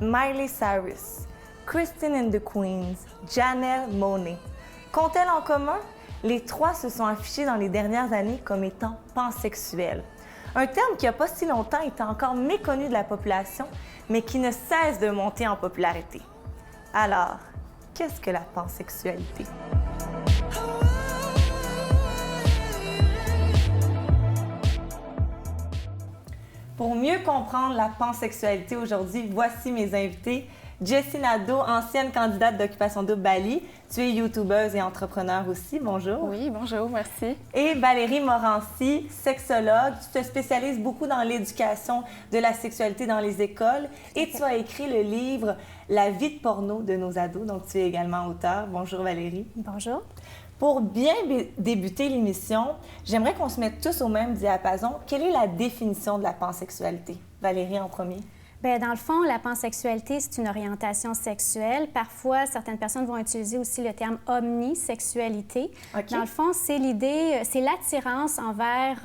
Miley Cyrus, Christine and the Queens, Janelle Monáe. Qu'ont-elles en commun? Les trois se sont affichées dans les dernières années comme étant pansexuelles. Un terme qui, il n'y a pas si longtemps, était encore méconnu de la population, mais qui ne cesse de monter en popularité. Alors, qu'est-ce que la pansexualité? Pour mieux comprendre la pansexualité aujourd'hui, voici mes invités. Jessie Nadeau, ancienne candidate d'Occupation Double Bali. Tu es youtubeuse et entrepreneur aussi. Bonjour. Oui, bonjour, merci. Et Valérie Morancy, sexologue. Tu te spécialises beaucoup dans l'éducation de la sexualité dans les écoles et tu as écrit le livre La vie de porno de nos ados. Donc, tu es également auteure. Bonjour Valérie. Bonjour. Pour bien débuter l'émission, j'aimerais qu'on se mette tous au même diapason. Quelle est la définition de la pansexualité? Valérie en premier. Bien, dans le fond, la pansexualité, c'est une orientation sexuelle. Parfois, certaines personnes vont utiliser aussi le terme omnisexualité. Okay. Dans le fond, c'est l'idée, c'est l'attirance envers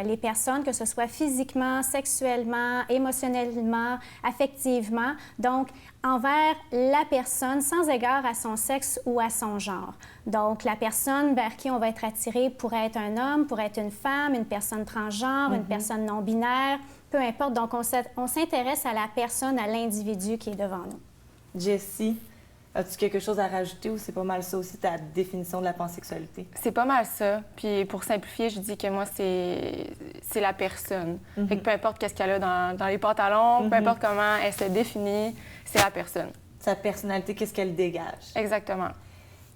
les personnes, que ce soit physiquement, sexuellement, émotionnellement, affectivement. Donc, envers la personne sans égard à son sexe ou à son genre. Donc, la personne vers qui on va être attiré pourrait être un homme, pourrait être une femme, une personne transgenre, une personne non-binaire, peu importe. Donc, on s'intéresse à la personne, à l'individu qui est devant nous. Jessie, as-tu quelque chose à rajouter ou c'est pas mal ça aussi ta définition de la pansexualité? C'est pas mal ça. Puis pour simplifier, je dis que moi, c'est la personne. Fait que peu importe qu'est-ce qu'elle a dans les pantalons, peu importe comment elle se définit, c'est la personne. Sa personnalité, qu'est-ce qu'elle dégage? Exactement.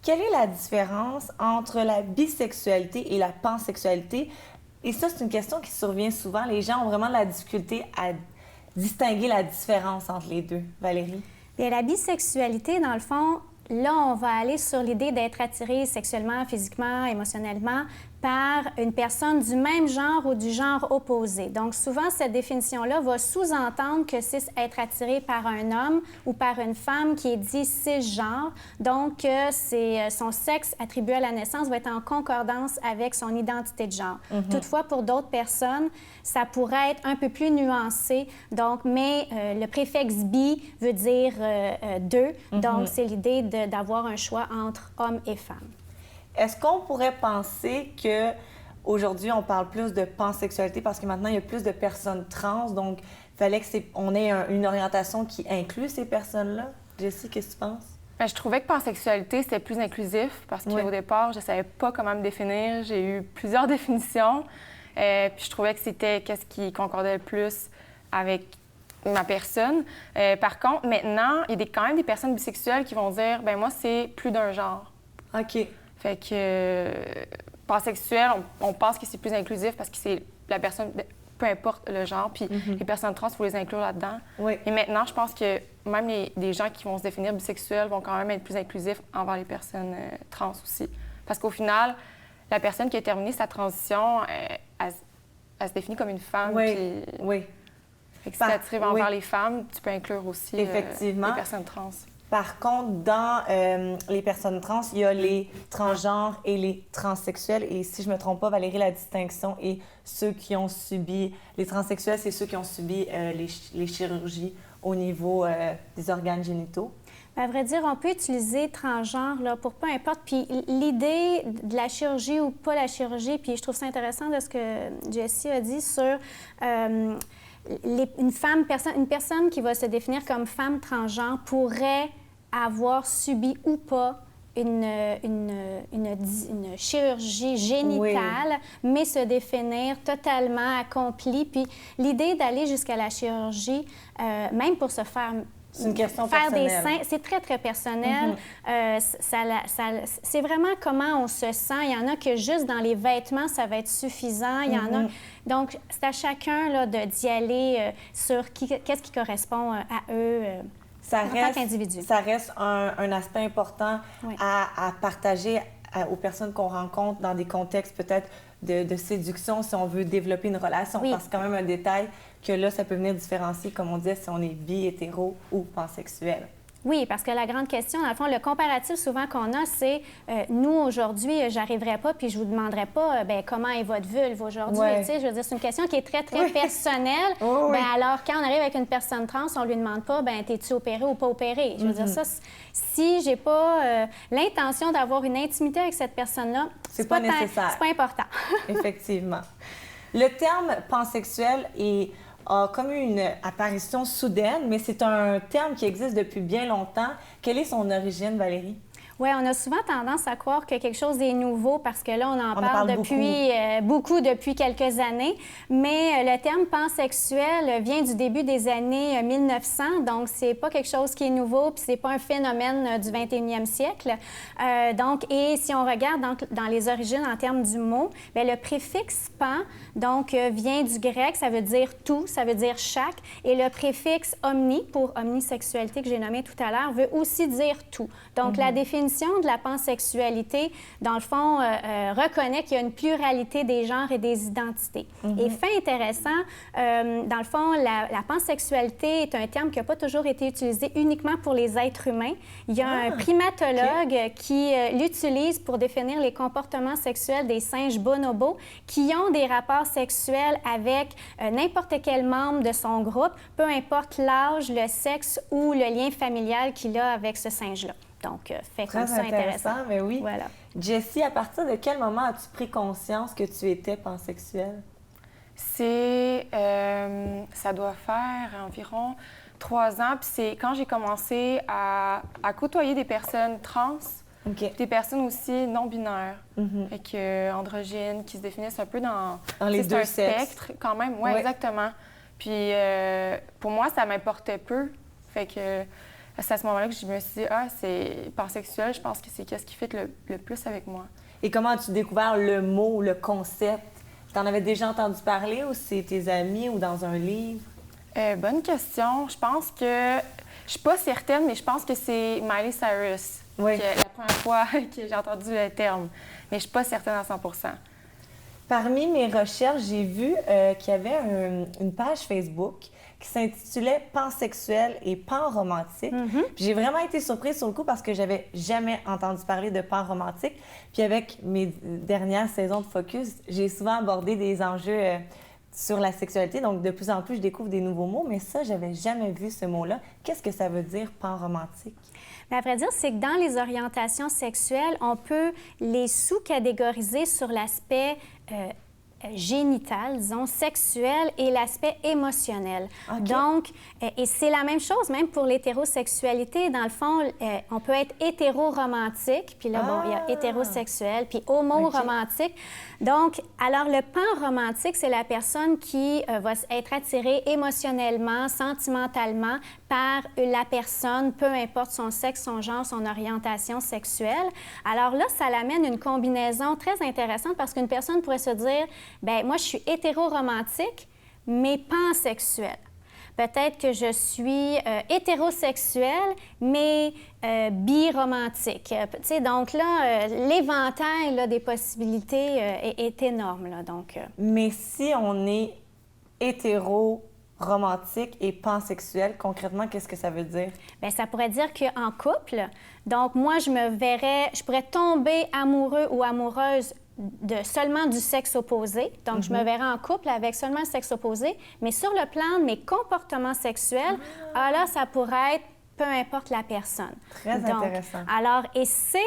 Quelle est la différence entre la bisexualité et la pansexualité? Et ça, c'est une question qui survient souvent. Les gens ont vraiment de la difficulté à distinguer la différence entre les deux. Valérie? Bien, la bisexualité, dans le fond, là, on va aller sur l'idée d'être attiré sexuellement, physiquement, émotionnellement par une personne du même genre ou du genre opposé. Donc, souvent, cette définition-là va sous-entendre que c'est être attiré par un homme ou par une femme qui est dit cisgenre. Donc, son sexe attribué à la naissance va être en concordance avec son identité de genre. Toutefois, pour d'autres personnes, ça pourrait être un peu plus nuancé. Donc, mais le préfixe « bi » veut dire « deux ». Donc, c'est l'idée d'avoir un choix entre homme et femme. Est-ce qu'on pourrait penser que aujourd'hui on parle plus de pansexualité parce que maintenant il y a plus de personnes trans, donc il fallait qu'on ait une orientation qui inclut ces personnes-là? Jessie, qu'est-ce que tu penses? Bien, je trouvais que pansexualité, c'était plus inclusif parce qu'au départ, je ne savais pas comment me définir. J'ai eu plusieurs définitions. Puis je trouvais que c'était qu'est-ce qui concordait le plus avec ma personne. Par contre, maintenant, il y a quand même des personnes bisexuelles qui vont dire « ben moi, c'est plus d'un genre ». OK. Fait que pansexuel, on pense que c'est plus inclusif parce que c'est la personne, peu importe le genre, puis les personnes trans, il faut les inclure là-dedans. Oui. Et maintenant, je pense que même les gens qui vont se définir bisexuels vont quand même être plus inclusifs envers les personnes trans aussi. Parce qu'au final, la personne qui a terminé sa transition, elle se définit comme une femme. Oui, puis... oui. Fait que si tu attiré envers les femmes, tu peux inclure aussi les personnes trans. Par contre, dans les personnes trans, il y a les transgenres et les transsexuels. Et si je ne me trompe pas, Valérie, la distinction est ceux qui ont subi... Les transsexuels, c'est ceux qui ont subi les chirurgies au niveau des organes génitaux. À vrai dire, on peut utiliser transgenre là, pour peu importe. Puis l'idée de la chirurgie ou pas la chirurgie, puis je trouve ça intéressant de ce que Jessie a dit sur... une personne qui va se définir comme femme transgenre pourrait avoir subi ou pas une chirurgie génitale, mais se définir totalement accomplie. Puis l'idée d'aller jusqu'à la chirurgie, même pour se faire... C'est une question faire personnelle. des seins, c'est très, très personnel. C'est vraiment comment on se sent. Il y en a que juste dans les vêtements, ça va être suffisant. Il y en a... Donc, c'est à chacun là, d'y aller sur qu'est-ce qui correspond à eux en tant qu'individu. Ça reste un aspect important à partager aux personnes qu'on rencontre dans des contextes peut-être de séduction si on veut développer une relation. Parce que c'est quand même un détail que là, ça peut venir différencier, comme on disait, si on est bi, hétéro ou pansexuel. Oui, parce que la grande question, dans le fond, le comparatif souvent qu'on a, c'est nous, aujourd'hui, j'arriverai pas, puis je vous demanderai pas comment est votre vulve aujourd'hui. Ouais. Tu sais, je veux dire, c'est une question qui est très, très Oui. personnelle. Oh, oui. Alors, quand on arrive avec une personne trans, on lui demande pas, t'es-tu opéré ou pas opéré? Je veux dire, ça, si j'ai pas l'intention d'avoir une intimité avec cette personne-là, c'est pas nécessaire. C'est pas important. Effectivement. Le terme pansexuel a comme eu une apparition soudaine, mais c'est un terme qui existe depuis bien longtemps. Quelle est son origine, Valérie? Oui, on a souvent tendance à croire que quelque chose est nouveau parce que là, on en parle depuis beaucoup depuis quelques années. Mais le terme pansexuel vient du début des années 1900, donc c'est pas quelque chose qui est nouveau, puis c'est pas un phénomène du 21e siècle. Et si on regarde dans les origines en termes du mot, bien, le préfixe pan vient du grec, ça veut dire tout, ça veut dire chaque, et le préfixe omni pour omnisexualité que j'ai nommé tout à l'heure veut aussi dire tout. Donc la définition de la pansexualité, dans le fond, reconnaît qu'il y a une pluralité des genres et des identités. Et fait intéressant, dans le fond, la pansexualité est un terme qui n'a pas toujours été utilisé uniquement pour les êtres humains. Il y a un primatologue qui l'utilise pour définir les comportements sexuels des singes bonobos qui ont des rapports sexuels avec n'importe quel membre de son groupe, peu importe l'âge, le sexe ou le lien familial qu'il a avec ce singe-là. Donc, fait comme ça intéressant. Mais oui. Voilà. Jessie, à partir de quel moment as-tu pris conscience que tu étais pansexuelle? Ça doit faire environ 3 ans. Puis c'est quand j'ai commencé à côtoyer des personnes trans, des personnes aussi non-binaires, androgynes, qui se définissent un peu dans les deux spectre quand même. Oui, exactement. Puis pour moi, ça m'importait peu. Fait que c'est à ce moment-là que je me suis dit, c'est pansexuel, je pense que c'est ce qui fit le plus avec moi. Et comment as-tu découvert le mot, le concept? T'en avais déjà entendu parler ou c'est tes amis ou dans un livre? Bonne question. Je pense que... Je suis pas certaine, mais je pense que c'est Miley Cyrus. Oui. La première fois que j'ai entendu le terme. Mais je suis pas certaine à 100 %. Parmi mes recherches, j'ai vu qu'il y avait une page Facebook qui s'intitulait « Pansexuel et panromantique ». J'ai vraiment été surprise sur le coup parce que j'avais jamais entendu parler de panromantique. Puis avec mes dernières saisons de Focus, j'ai souvent abordé des enjeux sur la sexualité. Donc, de plus en plus, je découvre des nouveaux mots, mais ça, j'avais jamais vu ce mot-là. Qu'est-ce que ça veut dire, panromantique? Bien, à vrai dire, c'est que dans les orientations sexuelles, on peut les sous-catégoriser sur l'aspect génital, disons, sexuel et l'aspect émotionnel. Donc, et c'est la même chose même pour l'hétérosexualité. Dans le fond, on peut être hétéroromantique, puis là, il y a hétérosexuel, puis homoromantique. Donc, alors, le panromantique, c'est la personne qui va être attirée émotionnellement, sentimentalement par la personne, peu importe son sexe, son genre, son orientation sexuelle. Alors là, ça l'amène une combinaison très intéressante parce qu'une personne pourrait se dire, bien, moi, je suis hétéroromantique, mais pansexuelle. Peut-être que je suis hétérosexuelle, mais biromantique. Tu sais, donc là, l'éventail là, des possibilités est énorme. Là, donc, Mais si on est hétéroromantique et pansexuel, concrètement, qu'est-ce que ça veut dire? Bien, ça pourrait dire qu'en couple, donc moi, je pourrais tomber amoureux ou amoureuse seulement du sexe opposé. Donc, je me verrais en couple avec seulement le sexe opposé. Mais sur le plan de mes comportements sexuels, là, ça pourrait être peu importe la personne. Très intéressant. Alors, et c'est,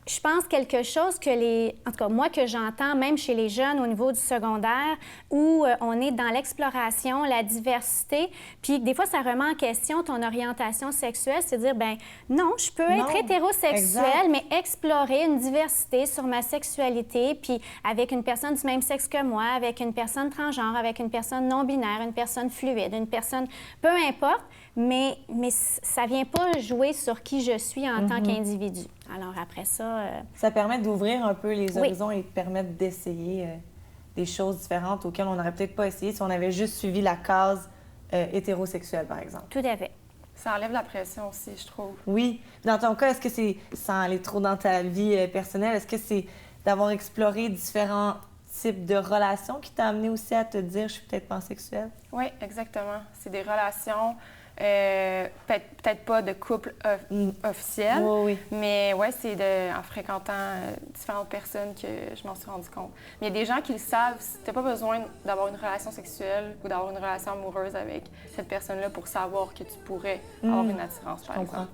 je pense, quelque chose que en tout cas, moi, que j'entends, même chez les jeunes au niveau du secondaire, où on est dans l'exploration, la diversité, puis des fois, ça remet en question ton orientation sexuelle, c'est dire, ben non, je peux être hétérosexuelle, mais explorer une diversité sur ma sexualité, puis avec une personne du même sexe que moi, avec une personne transgenre, avec une personne non-binaire, une personne fluide, une personne, peu importe, mais ça vient pas jouer sur qui je suis en tant qu'individu. Alors après ça... Ça permet d'ouvrir un peu les horizons et de permettre d'essayer des choses différentes auxquelles on n'aurait peut-être pas essayé si on avait juste suivi la case hétérosexuelle, par exemple. Tout à fait. Ça enlève la pression aussi, je trouve. Oui. Dans ton cas, est-ce que c'est, sans aller trop dans ta vie personnelle, est-ce que c'est d'avoir exploré différents types de relations qui t'a amené aussi à te dire « je suis peut-être pansexuelle » ? Oui, exactement. C'est des relations Peut-être pas de couple officiel, mais ouais, c'est en fréquentant différentes personnes que je m'en suis rendu compte. Mais il y a des gens qui le savent. Tu n'as pas besoin d'avoir une relation sexuelle ou d'avoir une relation amoureuse avec cette personne-là pour savoir que tu pourrais avoir une attirance, par exemple.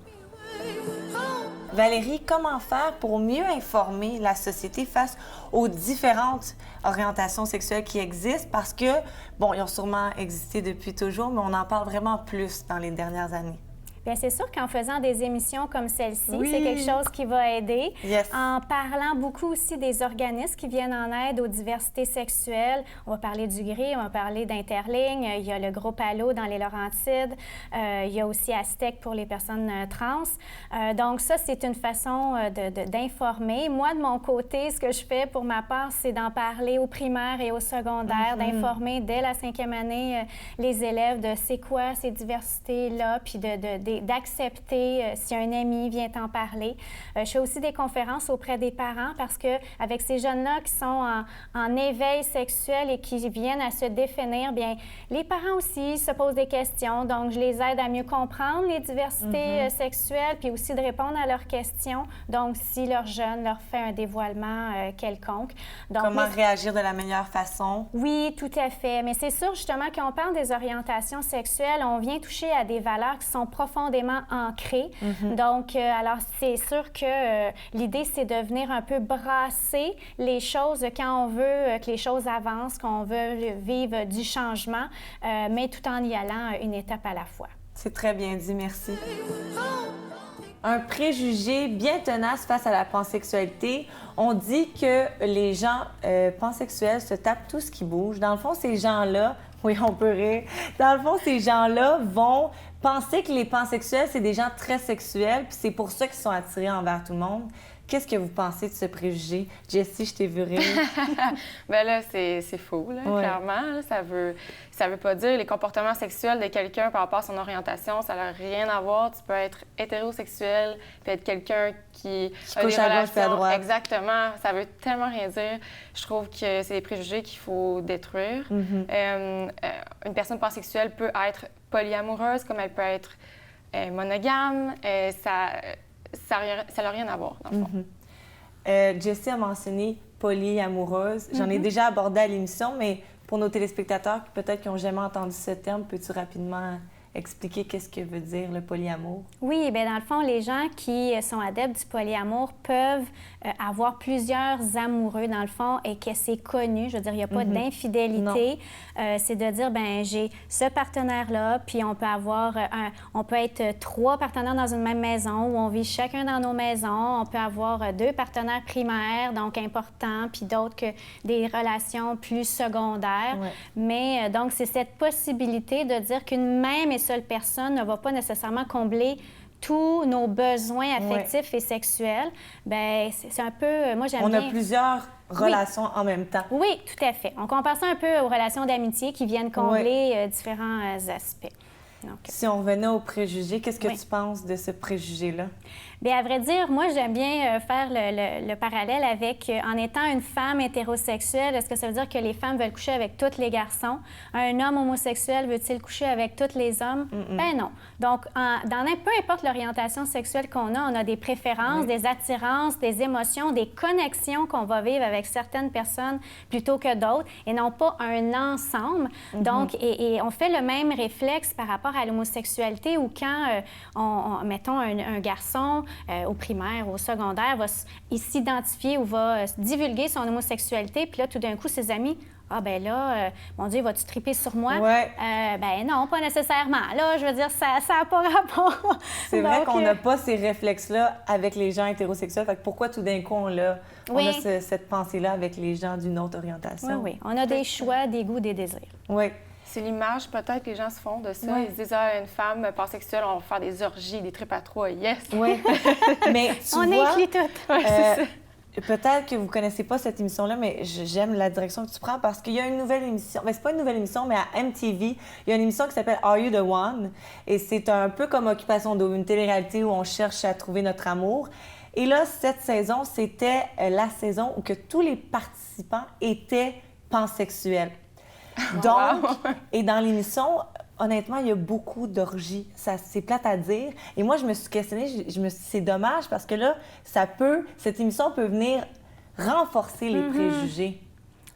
Valérie, comment faire pour mieux informer la société face aux différentes orientations sexuelles qui existent? Parce que, bon, ils ont sûrement existé depuis toujours, mais on en parle vraiment plus dans les dernières années. Bien, c'est sûr qu'en faisant des émissions comme celle-ci, c'est quelque chose qui va aider. En parlant beaucoup aussi des organismes qui viennent en aide aux diversités sexuelles. On va parler du GRI, on va parler d'Interligne. Il y a le Groupe Allo dans les Laurentides. Il y a aussi Aztec pour les personnes trans. Donc ça, c'est une façon d'informer. Moi, de mon côté, ce que je fais pour ma part, c'est d'en parler aux primaires et aux secondaires, d'informer dès la 5e année les élèves de c'est quoi ces diversités-là, puis d'accepter si un ami vient t'en parler. Je fais aussi des conférences auprès des parents parce qu'avec ces jeunes-là qui sont en éveil sexuel et qui viennent à se définir, bien, les parents aussi se posent des questions. Donc, je les aide à mieux comprendre les diversités sexuelles puis aussi de répondre à leurs questions. Donc, si leur jeune leur fait un dévoilement quelconque. Donc, comment réagir de la meilleure façon? Oui, tout à fait. Mais c'est sûr, justement, quand on parle des orientations sexuelles, on vient toucher à des valeurs qui sont profondément ancrées. Donc, alors, c'est sûr que l'idée, c'est de venir un peu brasser les choses quand on veut que les choses avancent, qu'on veut vivre du changement, mais tout en y allant une étape à la fois. C'est très bien dit, merci. Un préjugé bien tenace face à la pansexualité. On dit que les gens pansexuels se tapent tout ce qui bouge. Dans le fond, ces gens-là, oui, on peut rire. Dans le fond, ces gens-là vont penser que les pansexuels, c'est des gens très sexuels, puis c'est pour ça qu'ils sont attirés envers tout le monde. Qu'est-ce que vous pensez de ce préjugé? Jessie, je t'ai vu rire. Bien là, c'est faux, là, clairement. Là, ça veut pas dire les comportements sexuels de quelqu'un par rapport à son orientation, ça n'a rien à voir. Tu peux être hétérosexuel, puis être quelqu'un qui a des relations... À droite. Exactement. Ça veut tellement rien dire. Je trouve que c'est des préjugés qu'il faut détruire. Une personne pansexuelle peut être polyamoureuse, comme elle peut être monogame. Ça n'a rien à voir, dans le fond. Jessie a mentionné polyamoureuse. J'en ai déjà abordé à l'émission, mais pour nos téléspectateurs peut-être qui n'ont jamais entendu ce terme, peux-tu rapidement expliquer qu'est-ce que veut dire le polyamour? Oui, bien dans le fond, les gens qui sont adeptes du polyamour peuvent avoir plusieurs amoureux, dans le fond, et que c'est connu. Je veux dire, il n'y a pas d'infidélité. C'est de dire, bien, j'ai ce partenaire-là, puis on peut être 3 partenaires dans une même maison où on vit chacun dans nos maisons. On peut avoir 2 partenaires primaires, donc importants, puis d'autres que des relations plus secondaires. Mais donc, c'est cette possibilité de dire qu'une même et seule personne ne va pas nécessairement combler tous nos besoins affectifs et sexuels. Bien, c'est un peu... Moi, j'aime bien... On a plusieurs relations en même temps. Oui, tout à fait. On compare ça un peu aux relations d'amitié qui viennent combler différents aspects. Donc, si on revenait aux préjugés, qu'est-ce que tu penses de ce préjugé-là? Bien, à vrai dire, moi, j'aime bien faire le parallèle avec, en étant une femme hétérosexuelle, est-ce que ça veut dire que les femmes veulent coucher avec tous les garçons? Un homme homosexuel veut-il coucher avec tous les hommes? Ben non. Donc, peu importe l'orientation sexuelle qu'on a, on a des préférences, des attirances, des émotions, des connexions qu'on va vivre avec certaines personnes plutôt que d'autres, et non pas un ensemble. Donc, et on fait le même réflexe par rapport à l'homosexualité où quand, mettons, un garçon au primaire, au secondaire, va s'identifier ou va divulguer son homosexualité, puis là, tout d'un coup, ses amis... Ah, ben là, mon Dieu, vas-tu triper sur moi? Ben non, pas nécessairement. Là, je veux dire, ça n'a pas rapport. C'est vrai qu'on n'a pas ces réflexes-là avec les gens hétérosexuels. Fait que pourquoi tout d'un coup, on a cette pensée-là avec les gens d'une autre orientation? Oui. On a des choix, des goûts, des désirs. Oui. C'est l'image, peut-être, que les gens se font de ça. Ils se disent, une femme pansexuelle, on va faire des orgies, des tripes à 3, yes! Oui. Mais tu on vois... inclut tout. C'est ça. Peut-être que vous ne connaissez pas cette émission-là, mais j'aime la direction que tu prends parce qu'il y a une nouvelle émission. Bien, c'est pas une nouvelle émission, mais à MTV, il y a une émission qui s'appelle Are You the One? Et c'est un peu comme Occupation Double, une télé-réalité où on cherche à trouver notre amour. Et là, cette saison, c'était la saison où que tous les participants étaient pansexuels. Donc, et dans l'émission, honnêtement, il y a beaucoup d'orgies. C'est plate à dire. Et moi, je me suis questionnée, je me suis dit, c'est dommage parce que là, cette émission peut venir renforcer les préjugés.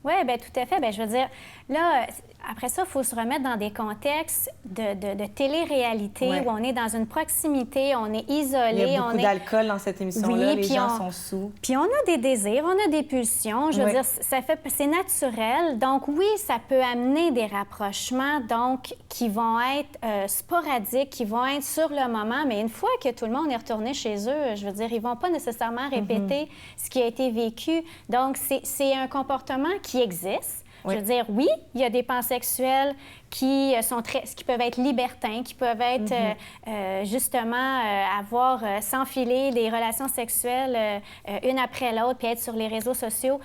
Oui, bien, tout à fait. Bien, je veux dire, là, après ça, il faut se remettre dans des contextes de télé-réalité où on est dans une proximité, on est isolé. Il y a beaucoup d'alcool dans cette émission-là, les gens sont sous. Puis on a des désirs, on a des pulsions. Je veux dire, c'est naturel. Donc oui, ça peut amener des rapprochements, donc qui vont être sporadiques, qui vont être sur le moment. Mais une fois que tout le monde est retourné chez eux, je veux dire, ils vont pas nécessairement répéter ce qui a été vécu. Donc c'est un comportement qui existe. Je veux dire, oui, il y a des pansexuels qui peuvent être libertins, qui peuvent être justement s'enfiler des relations sexuelles une après l'autre, puis être sur les réseaux sociaux.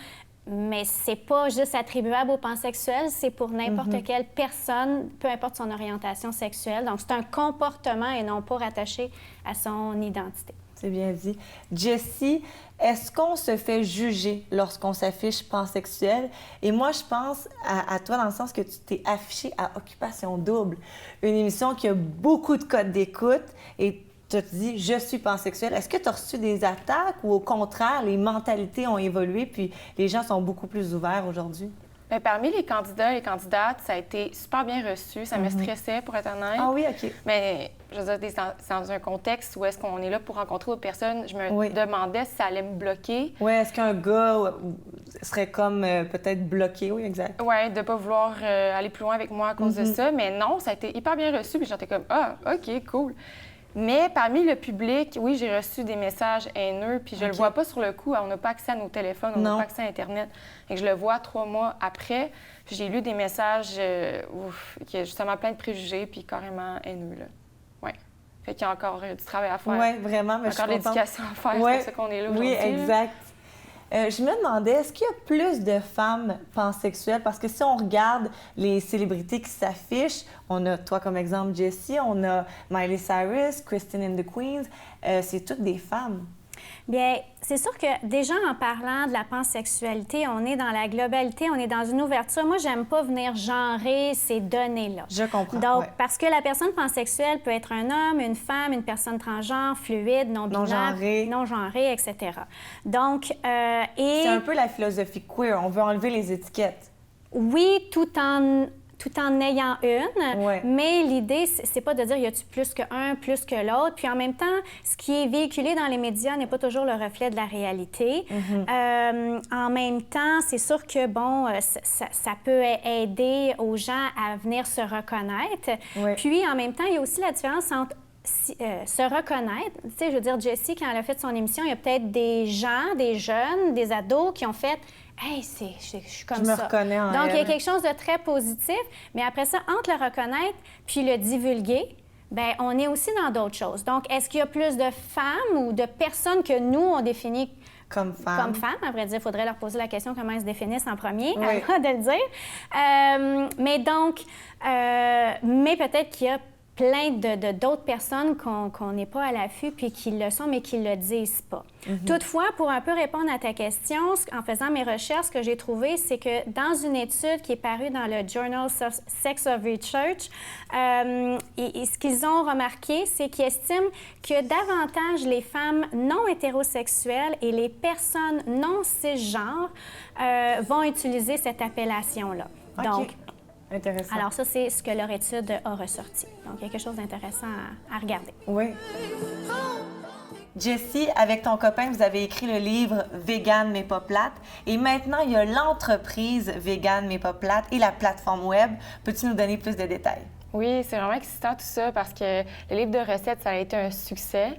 Mais c'est pas juste attribuable aux pansexuels, c'est pour n'importe quelle personne, peu importe son orientation sexuelle. Donc, c'est un comportement et non pas rattaché à son identité. C'est bien dit. Jessie, est-ce qu'on se fait juger lorsqu'on s'affiche pansexuel? Et moi, je pense à toi dans le sens que tu t'es affichée à Occupation Double, une émission qui a beaucoup de codes d'écoute et tu te dis « je suis pansexuel ». Est-ce que tu as reçu des attaques ou au contraire, les mentalités ont évolué puis les gens sont beaucoup plus ouverts aujourd'hui? Bien, parmi les candidats et les candidates, ça a été super bien reçu. Ça me stressait, pour être honnête. Ah oui, OK. Mais je veux dire, c'est dans un contexte où est-ce qu'on est là pour rencontrer d'autres personnes. Je me demandais si ça allait me bloquer. Oui, est-ce qu'un gars serait comme peut-être bloqué? Oui, exact. Oui, de ne pas vouloir aller plus loin avec moi à cause de ça. Mais non, ça a été hyper bien reçu. Puis j'étais comme, ah, OK, cool. Mais parmi le public, oui, j'ai reçu des messages haineux, puis je le vois pas sur le coup. On n'a pas accès à nos téléphones, on n'a pas accès à Internet. Et je le vois 3 mois après. J'ai lu des messages qui ont justement plein de préjugés, puis carrément haineux, là. Oui. Fait qu'il y a encore du travail à faire. Oui, vraiment. Mais encore de l'éducation à faire, c'est pour ça qu'on est là aujourd'hui. Oui, exact. Je me demandais, est-ce qu'il y a plus de femmes pansexuelles? Parce que si on regarde les célébrités qui s'affichent, on a toi comme exemple, Jessie, on a Miley Cyrus, Christine and the Queens, c'est toutes des femmes. Bien, c'est sûr que déjà en parlant de la pansexualité, on est dans la globalité, on est dans une ouverture. Moi, j'aime pas venir genrer ces données-là. Je comprends. Donc, parce que la personne pansexuelle peut être un homme, une femme, une personne transgenre, fluide, non-binaire, non-genrée, etc. Donc, c'est un peu la philosophie queer. On veut enlever les étiquettes. Oui, tout en ayant une, mais l'idée, c'est pas de dire y a-tu plus qu'un, plus que l'autre. Puis en même temps, ce qui est véhiculé dans les médias n'est pas toujours le reflet de la réalité. En même temps, c'est sûr que, bon, ça peut aider aux gens à venir se reconnaître. Puis en même temps, il y a aussi la différence entre se reconnaître. Tu sais, je veux dire, Jessie, quand elle a fait son émission, il y a peut-être des gens, des jeunes, des ados qui ont fait « Hey, je suis comme ça. » Je me reconnais en Donc, elle. il y a quelque chose de très positif. Mais après ça, entre le reconnaître puis le divulguer, bien, on est aussi dans d'autres choses. Donc, est-ce qu'il y a plus de femmes ou de personnes que nous, on définit comme femmes? À vrai dire, il faudrait leur poser la question comment elles se définissent en premier, avant de le dire. Mais peut-être qu'il y a plein d'autres personnes qu'on n'est pas à l'affût puis qui le sont, mais qui ne le disent pas. Toutefois, pour un peu répondre à ta question, en faisant mes recherches, ce que j'ai trouvé, c'est que dans une étude qui est parue dans le Journal Sex of Research, ce qu'ils ont remarqué, c'est qu'ils estiment que davantage les femmes non hétérosexuelles et les personnes non cisgenres vont utiliser cette appellation-là. Donc, intéressant. Alors ça, c'est ce que leur étude a ressorti. Donc, il y a quelque chose d'intéressant à regarder. Oui. Jessie, avec ton copain, vous avez écrit le livre « Vegan mais pas plate ». Et maintenant, il y a l'entreprise « Vegan mais pas plate » et la plateforme web. Peux-tu nous donner plus de détails? Oui, c'est vraiment excitant tout ça parce que le livre de recettes, ça a été un succès.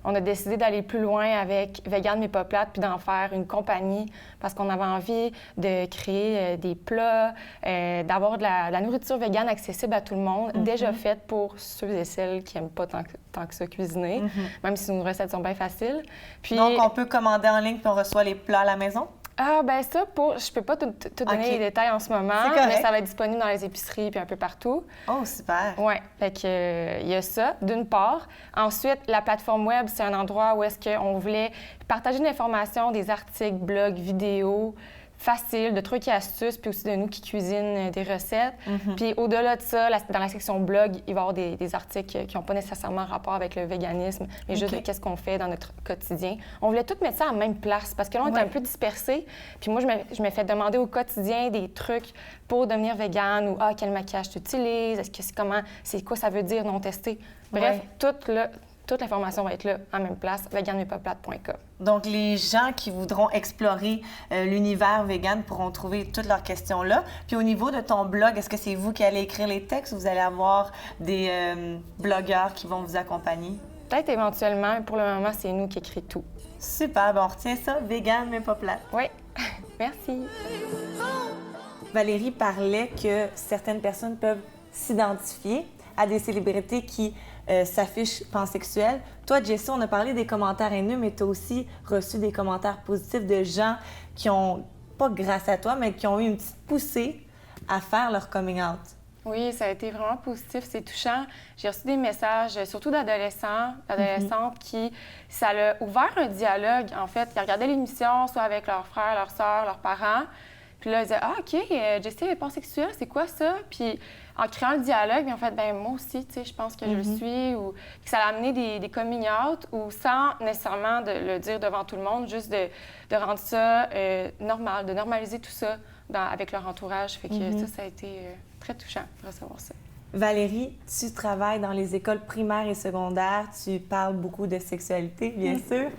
On a décidé d'aller plus loin avec Vegan mais pas plate puis d'en faire une compagnie parce qu'on avait envie de créer des plats, d'avoir de la nourriture végane accessible à tout le monde, déjà faite pour ceux et celles qui n'aiment pas tant que ça cuisiner, même si nos recettes sont bien faciles. Puis, donc, on peut commander en ligne puis on reçoit les plats à la maison? Ah, ben ça, je peux pas te donner les détails en ce moment, mais ça va être disponible dans les épiceries puis un peu partout. Oh, super! Oui, fait que il y a ça, d'une part. Ensuite, la plateforme web, c'est un endroit où est-ce qu'on voulait partager de l'information, des articles, blogs, vidéos, facile, de trucs et astuces, puis aussi de nous qui cuisinent des recettes. Puis au-delà de ça, dans la section blog, il va y avoir des articles qui n'ont pas nécessairement rapport avec le véganisme, mais juste de qu'est-ce qu'on fait dans notre quotidien. On voulait tout mettre ça en même place parce que là, on était un peu dispersés. Puis moi, je me fais demander au quotidien des trucs pour devenir végane ou quel maquillage tu utilises, c'est quoi ça veut dire non testé. Bref, toute l'information va être là, en même place, veganemaispaplate.com. Donc, les gens qui voudront explorer l'univers vegan pourront trouver toutes leurs questions là. Puis, au niveau de ton blog, est-ce que c'est vous qui allez écrire les textes ou vous allez avoir des blogueurs qui vont vous accompagner? Peut-être éventuellement, mais pour le moment, c'est nous qui écrivons tout. Super, on retient ça, vegan mais pas plate. Oui, merci. Valérie parlait que certaines personnes peuvent s'identifier à des célébrités qui s'affichent pansexuelles. Toi, Jessie, on a parlé des commentaires haineux, mais tu as aussi reçu des commentaires positifs de gens qui ont, pas grâce à toi, mais qui ont eu une petite poussée à faire leur coming out. Oui, ça a été vraiment positif, c'est touchant. J'ai reçu des messages, surtout d'adolescentes qui... Ça a ouvert un dialogue, en fait. Ils regardaient l'émission, soit avec leurs frères, leurs sœurs, leurs parents. Puis là, ils disaient « Ah, OK, Jessie est pansexuelle, c'est quoi ça? » Puis en créant le dialogue, ils ont fait « Bien, moi aussi, tu sais, je pense que je le suis. » Ou que ça a amené des coming out, ou sans nécessairement de le dire devant tout le monde, juste de rendre ça normal, de normaliser tout ça avec leur entourage. Fait que ça a été très touchant de recevoir ça. Valérie, tu travailles dans les écoles primaires et secondaires. Tu parles beaucoup de sexualité, bien sûr.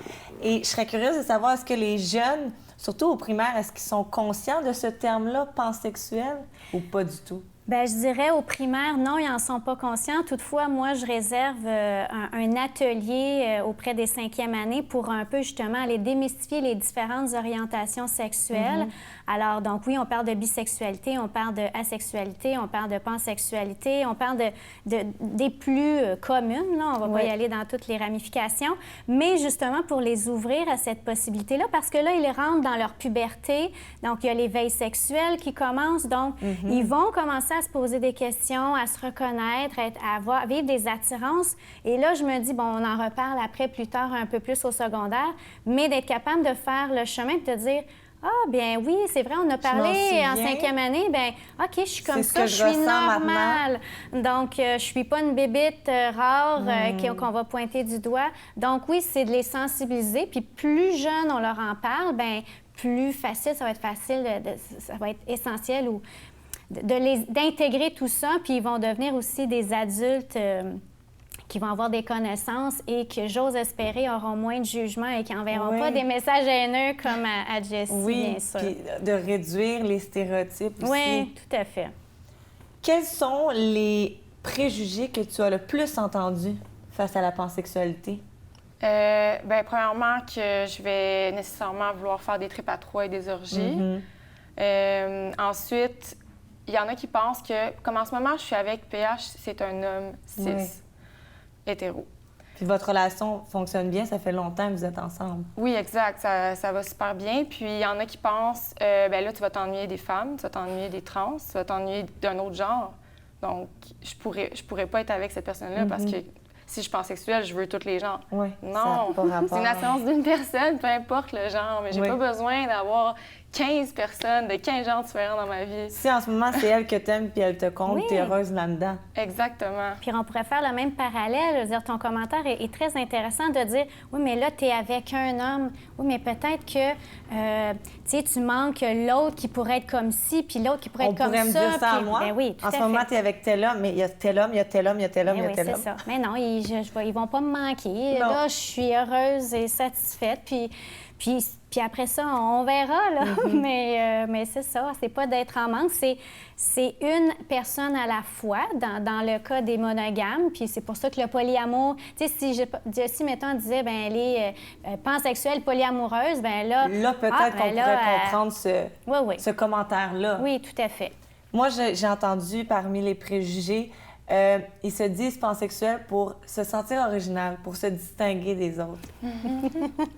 Et je serais curieuse de savoir, est-ce que les jeunes, surtout au primaire, est-ce qu'ils sont conscients de ce terme-là, pansexuel, ou pas du tout? Bien, je dirais au primaire, non, ils n'en sont pas conscients. Toutefois, moi, je réserve un atelier auprès des 5e années pour un peu, justement, aller démystifier les différentes orientations sexuelles. Alors, donc oui, on parle de bisexualité, on parle de asexualité, on parle de pansexualité, on parle des plus communes, là. On va pas y aller dans toutes les ramifications, mais justement pour les ouvrir à cette possibilité-là, parce que là, ils rentrent dans leur puberté, donc il y a l'éveil sexuel qui commence, donc ils vont commencer à se poser des questions, à se reconnaître, à vivre des attirances. Et là, je me dis, bon, on en reparle après, plus tard, un peu plus au secondaire, mais d'être capable de faire le chemin et de dire, ah, bien oui, c'est vrai, on a parlé en 5e année, bien, OK, je suis comme ça, je suis normale. Donc, je suis pas une bébite rare qu'on va pointer du doigt. Donc, oui, c'est de les sensibiliser. Puis, plus jeunes on leur en parle, bien, plus facile, ça va être facile, ça va être essentiel ou d'intégrer tout ça, puis ils vont devenir aussi des adultes qui vont avoir des connaissances et que, j'ose espérer, auront moins de jugement et qui n'enverront pas des messages haineux comme à Jessie, bien sûr. Puis de réduire les stéréotypes aussi. Oui, tout à fait. Quels sont les préjugés que tu as le plus entendus face à la pansexualité? Bien, premièrement, que je vais nécessairement vouloir faire des tripes à 3 et des orgies. Ensuite, il y en a qui pensent que, comme en ce moment, je suis avec PH, c'est un homme cis, hétéro. Puis votre relation fonctionne bien, ça fait longtemps que vous êtes ensemble. Oui, exact, ça va super bien. Puis il y en a qui pensent, ben là, tu vas t'ennuyer des femmes, tu vas t'ennuyer des trans, tu vas t'ennuyer d'un autre genre. Donc, je pourrais pas être avec cette personne-là parce que si je suis pansexuelle, je veux tous les genres. Oui, non, c'est une attirance d'une personne, peu importe le genre, mais j'ai pas besoin d'avoir 15 personnes de 15 genres différents dans ma vie. Si en ce moment, c'est elle que t'aimes puis elle te compte, t'es heureuse là-dedans. Exactement. Puis on pourrait faire le même parallèle. Je veux dire, ton commentaire est très intéressant de dire, oui, mais là, t'es avec un homme. Oui, mais peut-être que, tu manques l'autre qui pourrait être comme ci, puis l'autre qui pourrait être comme ça. On pourrait me dire ça à moi. Ben oui, tout en ce moment, t'es avec tel homme, mais il y a tel homme, il y a tel homme, il y a tel homme, il y a tel homme. C'est ça. Mais non, ils vont pas me manquer. Non. Là, je suis heureuse et satisfaite. Puis après ça, on verra, là. Mais c'est ça, c'est pas d'être en manque, c'est une personne à la fois, dans le cas des monogames. Puis c'est pour ça que le polyamour... Tu sais, si Jessie, mettons, disait, bien, elle est pansexuelle, polyamoureuse, bien là... Là, peut-être qu'on pourrait comprendre ce commentaire-là. Oui, tout à fait. Moi, j'ai entendu, parmi les préjugés, ils se disent pansexuels pour se sentir original, pour se distinguer des autres.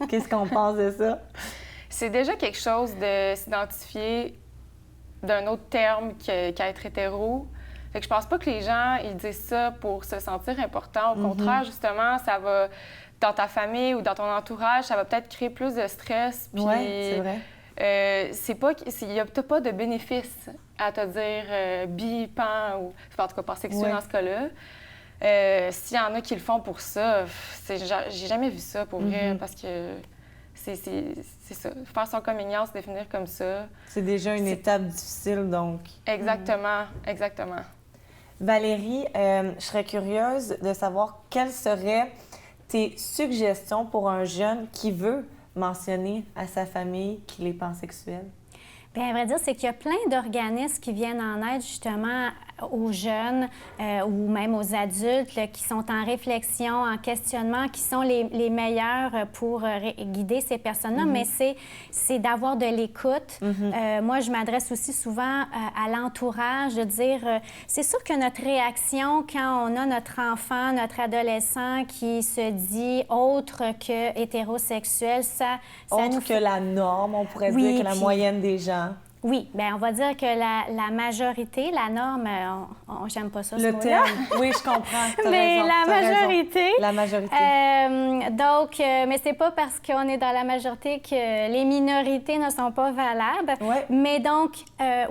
Qu'est-ce qu'on pense de ça? C'est déjà quelque chose de s'identifier d'un autre terme qu'à être hétéro. Fait que je pense pas que les gens ils disent ça pour se sentir important. Au contraire, justement, ça va, dans ta famille ou dans ton entourage, ça va peut-être créer plus de stress. Oui, c'est vrai. t'as pas de bénéfice à te dire bi, pan, ou en tout cas pansexuel dans ce cas-là. S'il y en a qui le font pour ça, j'ai jamais vu ça pour vrai, parce que c'est ça. Faire son coming out, se définir comme ça. C'est déjà une étape difficile, donc. Exactement, exactement. Valérie, je serais curieuse de savoir quelles seraient tes suggestions pour un jeune qui veut mentionner à sa famille qu'il est pansexuel? Bien, à vrai dire, c'est qu'il y a plein d'organismes qui viennent en aide justement aux jeunes ou même aux adultes là, qui sont en réflexion, en questionnement, qui sont les meilleurs pour guider ces personnes-là. Mais c'est d'avoir de l'écoute. Moi, je m'adresse aussi souvent à l'entourage, de dire, c'est sûr que notre réaction quand on a notre enfant, notre adolescent qui se dit autre que hétérosexuel, ça autre nous que la norme, on pourrait dire, que la moyenne des gens. Oui, bien, on va dire que la majorité, la norme, j'aime pas ça, ce le mot-là. terme, oui, je comprends. Mais raison, la majorité. La majorité. Mais c'est pas parce qu'on est dans la majorité que les minorités ne sont pas valables. Ouais. Mais donc,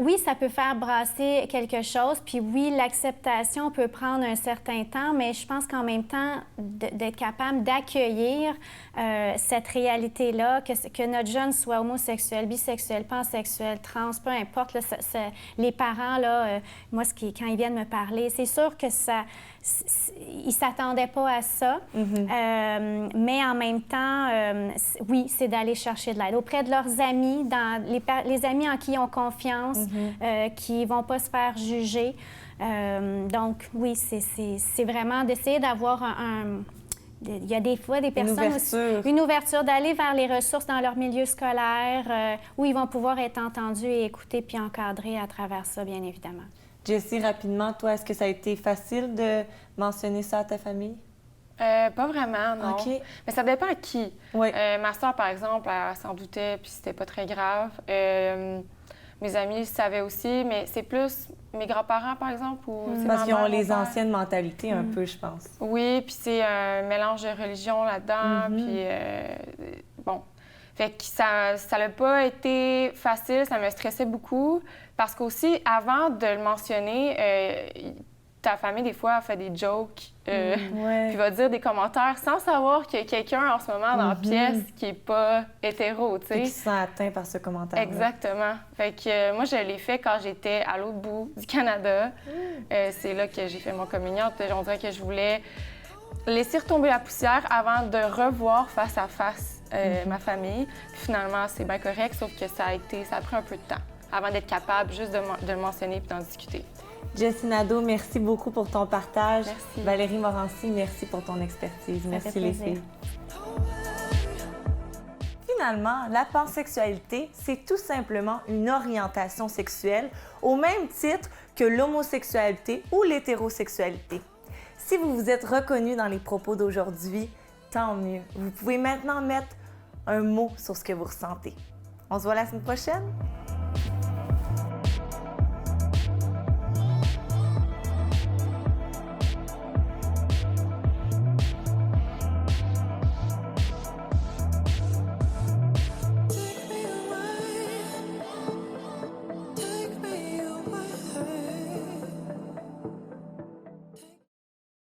oui, ça peut faire brasser quelque chose. Puis oui, l'acceptation peut prendre un certain temps, mais je pense qu'en même temps, d'être capable d'accueillir cette réalité-là, que notre jeune soit homosexuel, bisexuel, pansexuel, trans, peu importe, là, les parents, là, moi, quand ils viennent me parler, c'est sûr que ils ne s'attendaient pas à ça. Mais en même temps, oui, c'est d'aller chercher de l'aide auprès de leurs amis, les amis en qui ils ont confiance, qui ne vont pas se faire juger. Donc, oui, c'est vraiment d'essayer d'avoir il y a des fois des personnes une ouverture d'aller vers les ressources dans leur milieu scolaire où ils vont pouvoir être entendus et écoutés puis encadrés à travers ça, bien évidemment. Jessie, rapidement, toi, est-ce que ça a été facile de mentionner ça à ta famille? Pas vraiment, non. Okay. Mais ça dépend à qui. Oui. Ma soeur, par exemple, elle s'en doutait puis c'était pas très grave. Mes amis le savaient aussi, mais c'est plus mes grands-parents, par exemple, ou parce qu'ils ont les anciennes mentalités un peu, je pense. Oui, puis c'est un mélange de religion là-dedans, puis bon. Fait que ça n'a pas été facile, ça me stressait beaucoup, parce qu'aussi, avant de le mentionner, ta famille, des fois, fait des jokes, puis va dire des commentaires sans savoir qu'il y a quelqu'un en ce moment dans la pièce qui n'est pas hétéro, tu sais. Et qui se sent atteint par ce commentaire. Exactement. Fait que moi, je l'ai fait quand j'étais à l'autre bout du Canada. C'est là que j'ai fait mon coming out. On dirait que je voulais laisser retomber la poussière avant de revoir face à face ma famille. Puis finalement, c'est bien correct, sauf que ça a pris un peu de temps avant d'être capable juste de le mentionner et d'en discuter. Jessie Nadeau, merci beaucoup pour ton partage. Merci. Valérie Morancy, merci pour ton expertise. Merci les filles. Finalement, la pansexualité, c'est tout simplement une orientation sexuelle au même titre que l'homosexualité ou l'hétérosexualité. Si vous vous êtes reconnu dans les propos d'aujourd'hui, tant mieux. Vous pouvez maintenant mettre un mot sur ce que vous ressentez. On se voit la semaine prochaine!